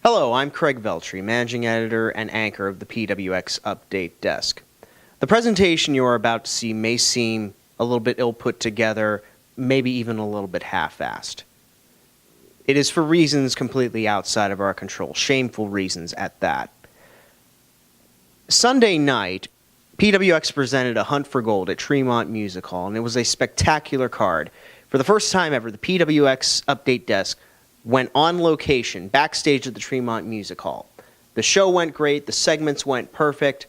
Hello, I'm Craig Veltri, Managing Editor and Anchor of the PWX Update Desk. The presentation you are about to see may seem a little bit ill put together, maybe even a little bit half-assed. It is for reasons completely outside of our control, shameful reasons at that. Sunday night, PWX presented a Hunt for Gold at Tremont Music Hall, and it was a spectacular card. For the first time ever, the PWX Update Desk went on location, backstage at the Tremont Music Hall. The show went great, the segments went perfect.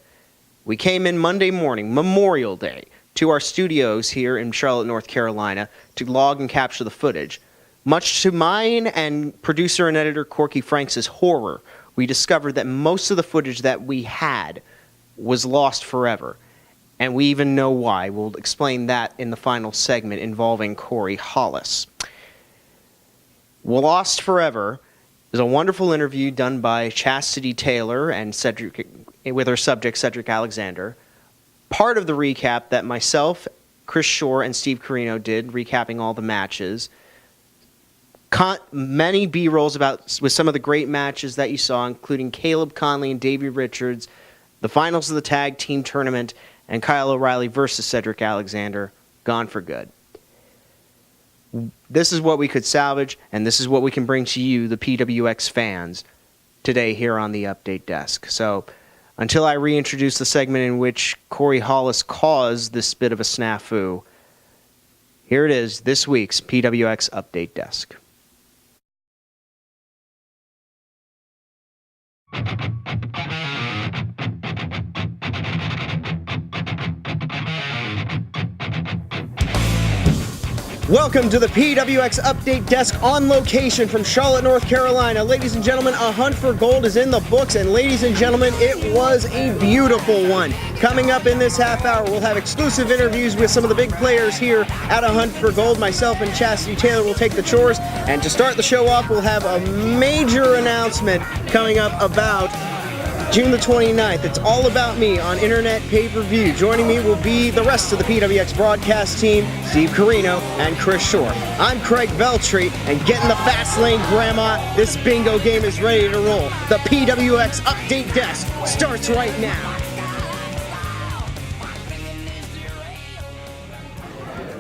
We came in Monday morning, Memorial Day, to our studios here in Charlotte, North Carolina, to log and capture the footage. Much to mine and producer and editor Corky Franks' horror, we discovered that most of the footage that we had was lost forever. And we even know why. We'll explain that in the final segment involving Corey Hollis. Lost Forever is a wonderful interview done by Chastity Taylor and Cedric, with her subject Cedric Alexander. Part of the recap that myself, Chris Shore, and Steve Corino did, recapping all the matches. Many B-rolls with some of the great matches that you saw, including Caleb Conley and Davey Richards, the finals of the tag team tournament, and Kyle O'Reilly versus Cedric Alexander, gone for good. This is what we could salvage, and this is what we can bring to you, the PWX fans, today here on the Update Desk. So, until I reintroduce the segment in which Corey Hollis caused this bit of a snafu, here it is, this week's PWX Update Desk. Welcome to the PWX Update Desk on location from Charlotte, North Carolina. Ladies and gentlemen, a Hunt for Gold is in the books, and ladies and gentlemen, it was a beautiful one. Coming up in this half hour, we'll have exclusive interviews with some of the big players here at a Hunt for Gold. Myself and Chastity Taylor will take the chores, and to start the show off, we'll have a major announcement coming up about June the 29th. It's All About Me on Internet Pay-Per-View. Joining me will be the rest of the PWX broadcast team, Steve Corino and Chris Shore. I'm Craig Veltri, and get in the fast lane, Grandma. This bingo game is ready to roll. The PWX Update Desk starts right now.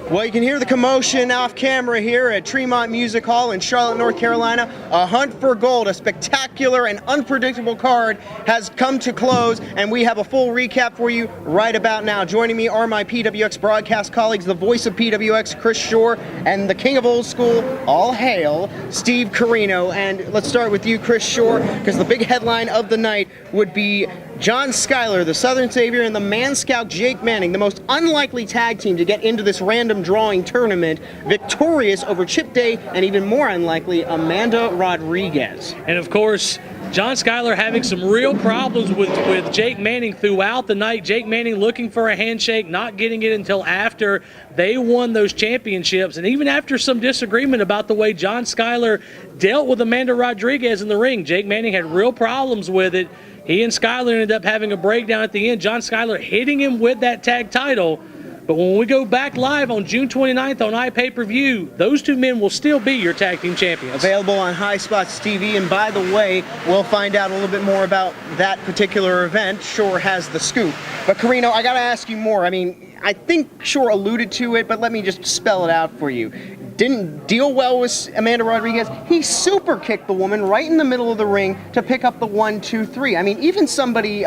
Well, you can hear the commotion off camera here at Tremont Music Hall in Charlotte, North Carolina. A Hunt for Gold, a spectacular and unpredictable card, has come to close, and we have a full recap for you right about now. Joining me are my PWX broadcast colleagues, the voice of PWX, Chris Shore, and the king of old school, all hail, Steve Corino. And let's start with you, Chris Shore, because the big headline of the night would be John Schuyler, the Southern Savior, and the Man Scout Jake Manning, the most unlikely tag team to get into this random drawing tournament, victorious over Chip Day and even more unlikely, Amanda Rodriguez. And of course, John Schuyler having some real problems with Jake Manning throughout the night. Jake Manning looking for a handshake, not getting it until after they won those championships. And even after some disagreement about the way John Schuyler dealt with Amanda Rodriguez in the ring, Jake Manning had real problems with it. He and Schuyler ended up having a breakdown at the end. John Schuyler hitting him with that tag title. But when we go back live on June 29th on iPay-Per-View, those two men will still be your tag team champions. Available on High Spots TV. And by the way, we'll find out a little bit more about that particular event. Shore has the scoop. But Corino, I got to ask you more. I mean, I think Shore alluded to it, but let me just spell it out for you. Didn't deal well with Amanda Rodriguez. He super kicked the woman right in the middle of the ring to pick up the 1, 2, 3. I mean, even somebody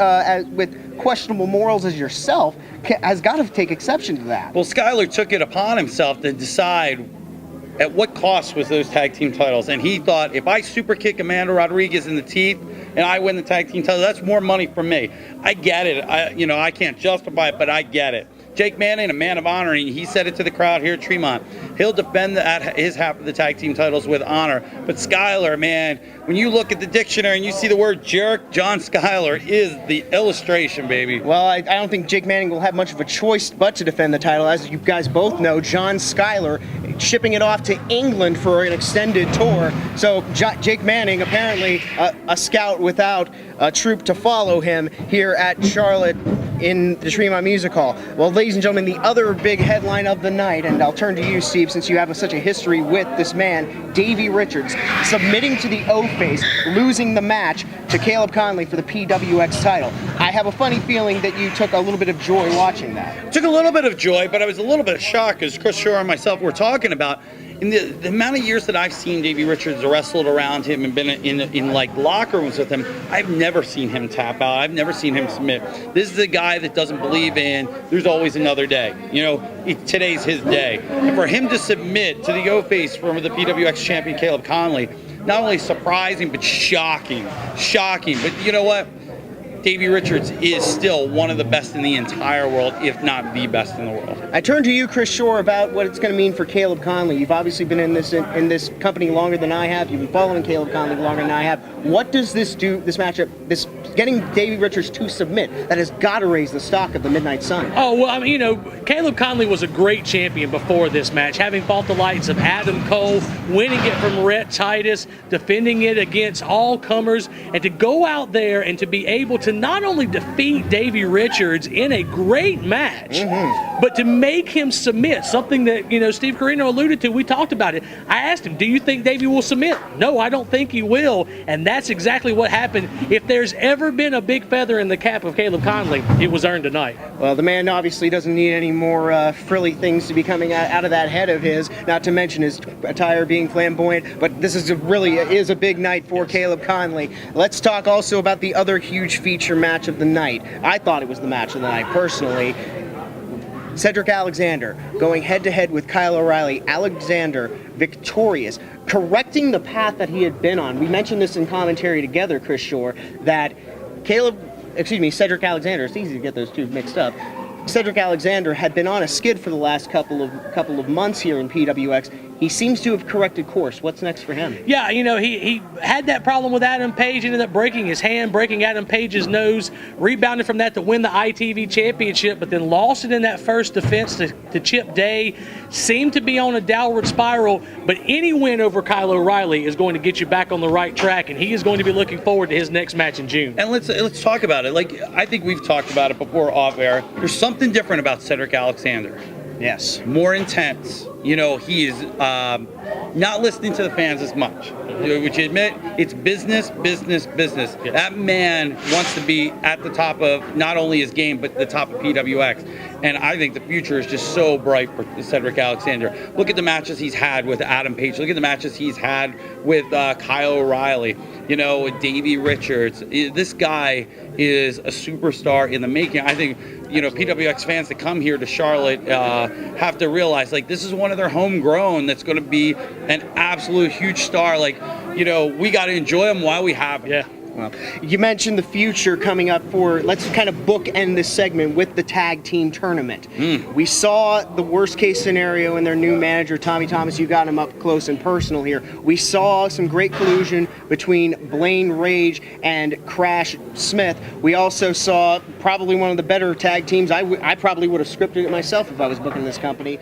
with questionable morals as yourself has got to take exception to that. Well, Schuyler took it upon himself to decide at what cost was those tag team titles, and he thought, if I super kick Amanda Rodriguez in the teeth and I win the tag team title, that's more money for me. I get it. I can't justify it, but I get it. Jake Manning, a man of honor, he said it to the crowd here at Tremont. He'll defend his half of the tag team titles with honor. But Schuyler, man, when you look at the dictionary and you see the word jerk, John Schuyler is the illustration, baby. Well, I don't think Jake Manning will have much of a choice but to defend the title. As you guys both know, John Schuyler shipping it off to England for an extended tour. So Jake Manning, apparently a scout without a troop to follow him here at Charlotte in the Tremont Music Hall. Well, ladies and gentlemen, the other big headline of the night, and I'll turn to you, Steve, since you have such a history with this man, Davey Richards, submitting to the O-Face, losing the match to Caleb Conley for the PWX title. I have a funny feeling that you took a little bit of joy watching that. Took a little bit of joy, but I was a little bit shocked, as Chris Shore and myself were talking about. In the amount of years that I've seen Davey Richards wrestled around him and been in like locker rooms with him, I've never seen him tap out. I've never seen him submit. This is a guy that doesn't believe in there's always another day. You know, today's his day. And for him to submit to the O-Face from the PWX champion Caleb Conley, not only surprising but shocking. But you know what? Davey Richards is still one of the best in the entire world, if not the best in the world. I turn to you, Chris Shore, about what it's going to mean for Caleb Conley. You've obviously been in this company longer than I have. You've been following Caleb Conley longer than I have. What does this do, this matchup, this getting Davey Richards to submit, that has got to raise the stock of the Midnight Sun? Oh, well, I mean, you know, Caleb Conley was a great champion before this match, having fought the likes of Adam Cole, winning it from Rhett Titus, defending it against all comers, and to go out there and to be able to not only defeat Davey Richards in a great match, but to make him submit, something that, you know, Steve Corino alluded to. We talked about it. I asked him, do you think Davey will submit? No, I don't think he will, and that's exactly what happened. If there's ever been a big feather in the cap of Caleb Conley, it was earned tonight. Well, the man obviously doesn't need any more frilly things to be coming out of that head of his, not to mention his attire being flamboyant, but this is really is a big night for Caleb Conley. Let's talk also about the other huge feature match of the night. I thought it was the match of the night, personally. Cedric Alexander going head-to-head with Kyle O'Reilly. Alexander victorious, correcting the path that he had been on. We mentioned this in commentary together, Chris Shore, that Cedric Alexander, it's easy to get those two mixed up. Cedric Alexander had been on a skid for the last couple of months here in PWX. He seems to have corrected course. What's next for him? Yeah, you know, he had that problem with Adam Page, ended up breaking his hand, breaking Adam Page's nose, rebounded from that to win the ITV championship, but then lost it in that first defense to Chip Day. Seemed to be on a downward spiral, but any win over Kyle O'Reilly is going to get you back on the right track, and he is going to be looking forward to his next match in June. And let's talk about it. Like, I think we've talked about it before off air. There's something different about Cedric Alexander. Yes. More intense. You know, he is not listening to the fans as much. Would you admit? It's business. Yes. That man wants to be at the top of not only his game, but the top of PWX. And I think the future is just so bright for Cedric Alexander. Look at the matches he's had with Adam Page. Look at the matches he's had with Kyle O'Reilly. You know, with Davey Richards. This guy is a superstar in the making. I think, you know, PWX fans that come here to Charlotte have to realize, like, this is one of their homegrown that's going to be an absolute huge star. Like, you know, we got to enjoy him while we have him. Yeah. Well, you mentioned the future coming up for, let's kind of bookend this segment with the tag team tournament. We saw the worst case scenario in their new manager, Tommy Thomas. You got him up close and personal here. We saw some great collusion between Blaine Rage and Crash Smith. We also saw probably one of the better tag teams. I probably would have scripted it myself if I was booking this company.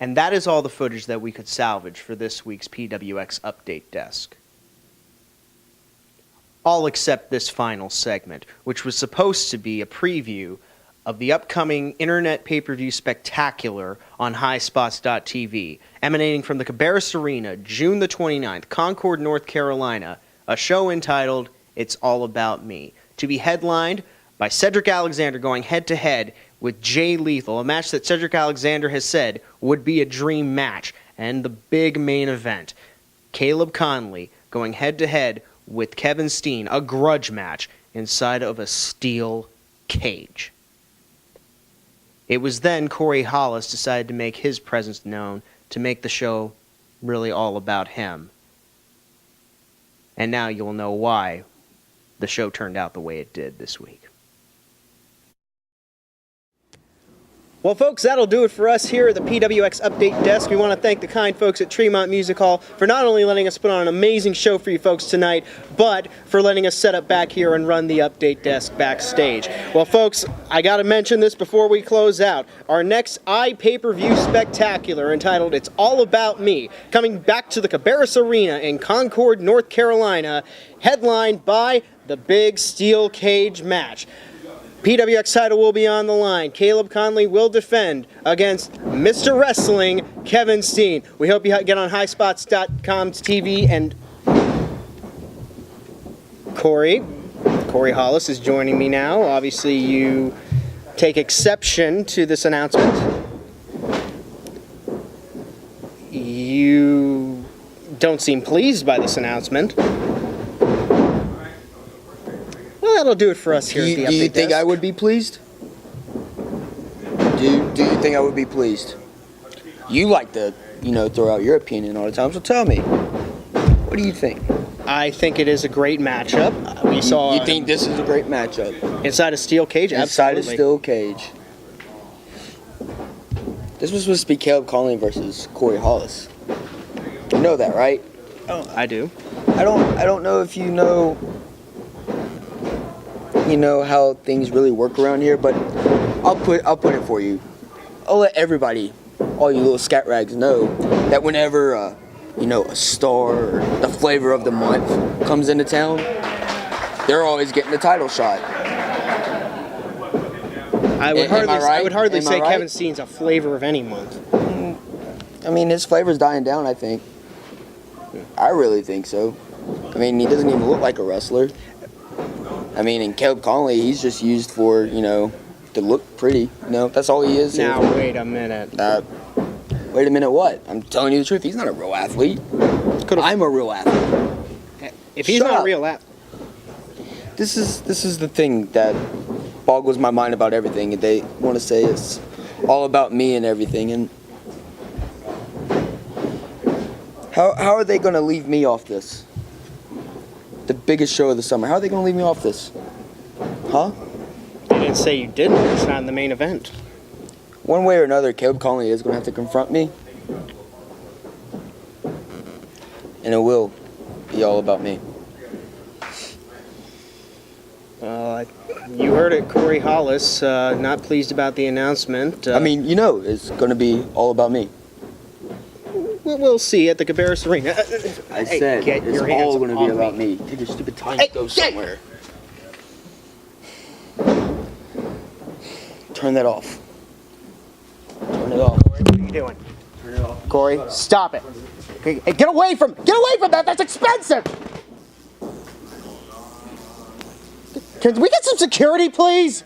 And that is all the footage that we could salvage for this week's PWX Update Desk. All except this final segment, which was supposed to be a preview of the upcoming Internet Pay-Per-View Spectacular on highspots.tv, emanating from the Cabarrus Arena, June the 29th, Concord, North Carolina, a show entitled It's All About Me, to be headlined by Cedric Alexander going head-to-head with Jay Lethal, a match that Cedric Alexander has said would be a dream match. And the big main event, Caleb Conley going head-to-head with Kevin Steen, a grudge match inside of a steel cage. It was then Corey Hollis decided to make his presence known to make the show really all about him. And now you'll know why the show turned out the way it did this week. Well, folks, that'll do it for us here at the PWX Update Desk. We want to thank the kind folks at Tremont Music Hall for not only letting us put on an amazing show for you folks tonight, but for letting us set up back here and run the Update Desk backstage. Well, folks, I got to mention this before we close out. Our next iPay-per-view spectacular entitled It's All About Me, coming back to the Cabarrus Arena in Concord, North Carolina, headlined by the Big Steel Cage match. PWX title will be on the line. Caleb Conley will defend against Mr. Wrestling, Kevin Steen. We hope you get on highspots.com's TV. And Corey Hollis is joining me now. Obviously, you take exception to this announcement. You don't seem pleased by this announcement. Well, that'll do it for us here at the Update Desk. Do you think I would be pleased? Do you think I would be pleased? You like to, throw out your opinion all the time, so tell me. What do you think? I think it is a great matchup. We saw. You think this is a great matchup? Inside a steel cage? Inside Absolutely. a steel cage. This was supposed to be Caleb Conley versus Corey Hollis. You know that, right? Oh, I do. I don't know if you know how things really work around here, but I'll put it for you. I'll let everybody, all you little scat rags, know that whenever a star or the flavor of the month comes into town, they're always getting the title shot. I would hardly say right? Kevin Steen's a flavor of any month. I mean, his flavor's dying down, I think. I really think so. I mean, he doesn't even look like a wrestler. I mean, and Caleb Conley, he's just used for, to look pretty. That's all he is. Now, wait a minute. Wait a minute, what? I'm telling you the truth. He's not a real athlete. I'm a real athlete. If he's not a real athlete. This is the thing that boggles my mind about everything. They want to say it's all about me and everything. And how are they going to leave me off this? The biggest show of the summer. How are they going to leave me off this? Huh? You didn't say you didn't. It's not in the main event. One way or another, Caleb Conley is going to have to confront me. And it will be all about me. You heard it, Corey Hollis, not pleased about the announcement. I mean, it's going to be all about me. We'll see at the Cabarrus Arena. I said it's all going to be about me. Take your stupid time to go somewhere. Turn that off. Turn it off. What are you doing? Turn it off. Corey, stop it. Hey, get away from that. That's expensive. Can we get some security, please?